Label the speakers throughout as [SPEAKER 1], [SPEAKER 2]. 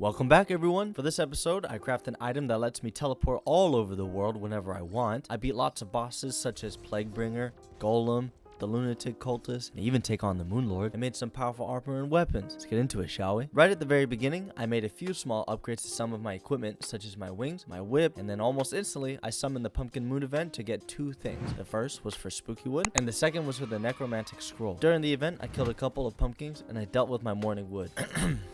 [SPEAKER 1] Welcome back, everyone. For this episode, I craft an item that lets me teleport all over the world whenever I want. I beat lots of bosses such as Plaguebringer, Golem, the Lunatic, Cultist, and even take on the Moonlord. I made some powerful armor and weapons. Let's get into it, shall we? Right at the very beginning, I made a few small upgrades to some of my equipment, such as my wings, my whip, and then almost instantly, I summoned the Pumpkin Moon event to get two things. The first was for Spooky Wood, and the second was for the Necromantic Scroll. During the event, I killed a couple of pumpkins, and I dealt with my Morning Wood.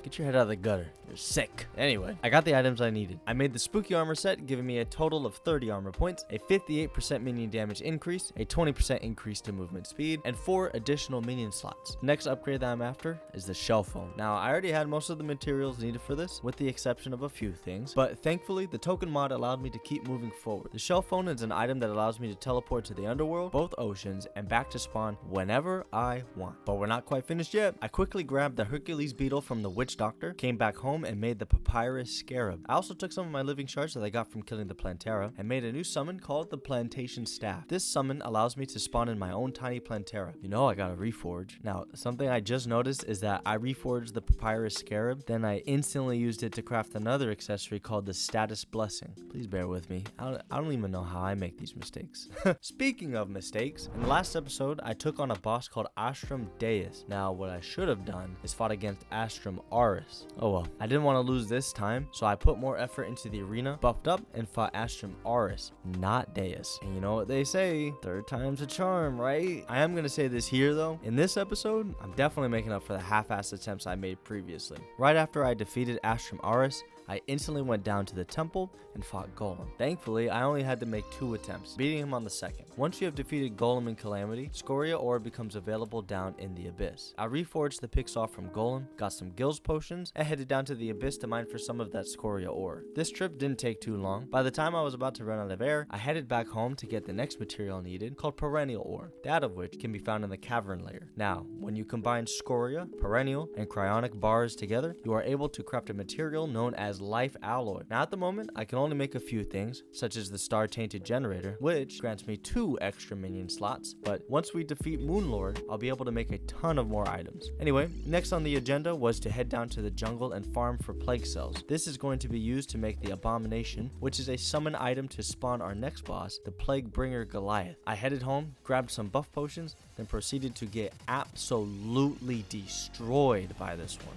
[SPEAKER 1] Get your head out of the gutter. You're sick. Anyway, I got the items I needed. I made the Spooky Armor set, giving me a total of 30 armor points, a 58% minion damage increase, a 20% increase to movement speed, and 4 additional minion slots. The next upgrade that I'm after is the Shellphone. Now, I already had most of the materials needed for this, with the exception of a few things, but thankfully, the token mod allowed me to keep moving forward. The Shellphone is an item that allows me to teleport to the underworld, both oceans, and back to spawn whenever I want. But we're not quite finished yet. I quickly grabbed the Hercules beetle from the Witch Doctor, came back home, and made the Papyrus Scarab. I also took some of my living shards that I got from killing the Plantera, and made a new summon called the Plantation Staff. This summon allows me to spawn in my own tiny Plantera. You know I got a reforge. Now, something I just noticed is that I reforged the Papyrus Scarab, then I instantly used it to craft another accessory called the Status Blessing. Please bear with me. I don't even know how I make these mistakes. Speaking of mistakes, in the last episode, I took on a boss called Astrum Aureus. Now, what I should have done is fought against Astrum Aureus. Oh well, I didn't want to lose this time, so I put more effort into the arena, buffed up, and fought Astrum Aureus, not Deus. And you know what they say, third time's a charm, right? I am gonna say this here though, in this episode, I'm definitely making up for the half-assed attempts I made previously. Right after I defeated Astrum Aureus, I instantly went down to the temple and fought Golem. Thankfully, I only had to make 2 attempts, beating him on the second. Once you have defeated Golem in Calamity, Scoria ore becomes available down in the Abyss. I reforged the picks off from Golem, got some Gills potions, and headed down to the Abyss to mine for some of that Scoria ore. This trip didn't take too long. By the time I was about to run out of air, I headed back home to get the next material needed, called Perennial ore, that of which can be found in the Cavern layer. Now, when you combine Scoria, Perennial, and Cryonic bars together, you are able to craft a material known as Life Alloy. Now at the moment, I can only make a few things, such as the Star Tainted Generator, which grants me 2 extra minion slots, but once we defeat Moonlord, I'll be able to make a ton of more items. Anyway, next on the agenda was to head down to the jungle and farm for plague cells. This is going to be used to make the Abomination, which is a summon item to spawn our next boss, the Plaguebringer Goliath. I headed home, grabbed some buff potions, then proceeded to get absolutely destroyed by this one.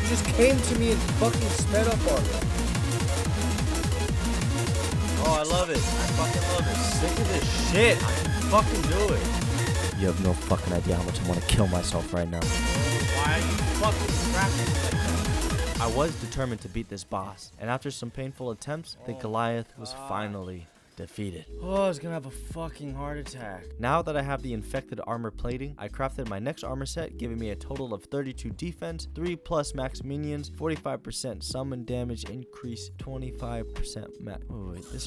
[SPEAKER 1] Just came to me and fucking sped up on me. Oh, I love it. I fucking love it. Sick of this shit. I can fucking do it. You have no fucking idea how much I want to kill myself right now. Why are you fucking crafting like that? I was determined to beat this boss, and after some painful attempts, the Goliath was finally defeated. Oh, I was gonna have a fucking heart attack. Now that I have the infected armor plating, I crafted my next armor set, giving me a total of 32 defense, 3+ max minions, 45% summon damage increase, 25% max. Oh, wait, this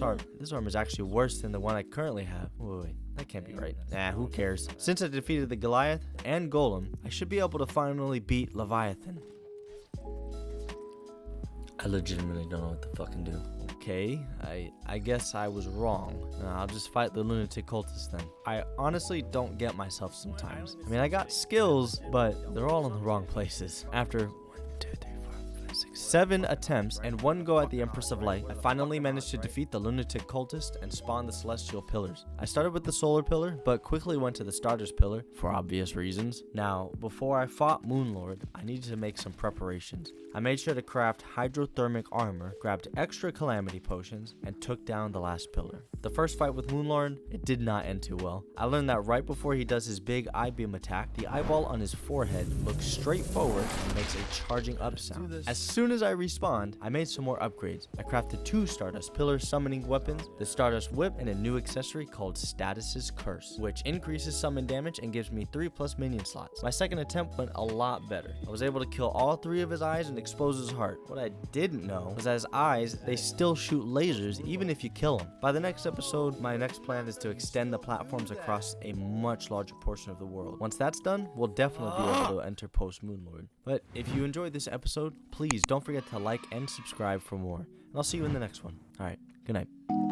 [SPEAKER 1] armor is actually worse than the one I currently have. Oh, wait. That can't be right. Nah, who cares? Since I defeated the Goliath and Golem, I should be able to finally beat Leviathan. I legitimately don't know what to fucking do. Okay, I guess I was wrong. I'll just fight the Lunatic Cultist then. I honestly don't get myself sometimes. I mean, I got skills, but they're all in the wrong places. After 7 attempts and 1 go at the Empress of Light, I finally managed to defeat the Lunatic Cultist and spawn the Celestial Pillars. I started with the Solar Pillar, but quickly went to the Stardust Pillar, for obvious reasons. Now, before I fought Moonlord, I needed to make some preparations. I made sure to craft hydrothermic armor, grabbed extra Calamity potions, and took down the last pillar. The first fight with Moonlord, it did not end too well. I learned that right before he does his big eye beam attack, the eyeball on his forehead looks straight forward and makes a charging up sound. As soon as I respawned, I made some more upgrades. I crafted 2 Stardust Pillar summoning weapons, the Stardust Whip, and a new accessory called Status's Curse, which increases summon damage and gives me 3+ minion slots. My second attempt went a lot better. I was able to kill all 3 of his eyes and expose his heart. What I didn't know was that his eyes, they still shoot lasers even if you kill him. By the next episode, my next plan is to extend the platforms across a much larger portion of the world. Once that's done, we'll definitely be able to enter post-Moonlord. But if you enjoyed this episode, please don't forget to like and subscribe for more. And I'll see you in the next one. Alright, good night.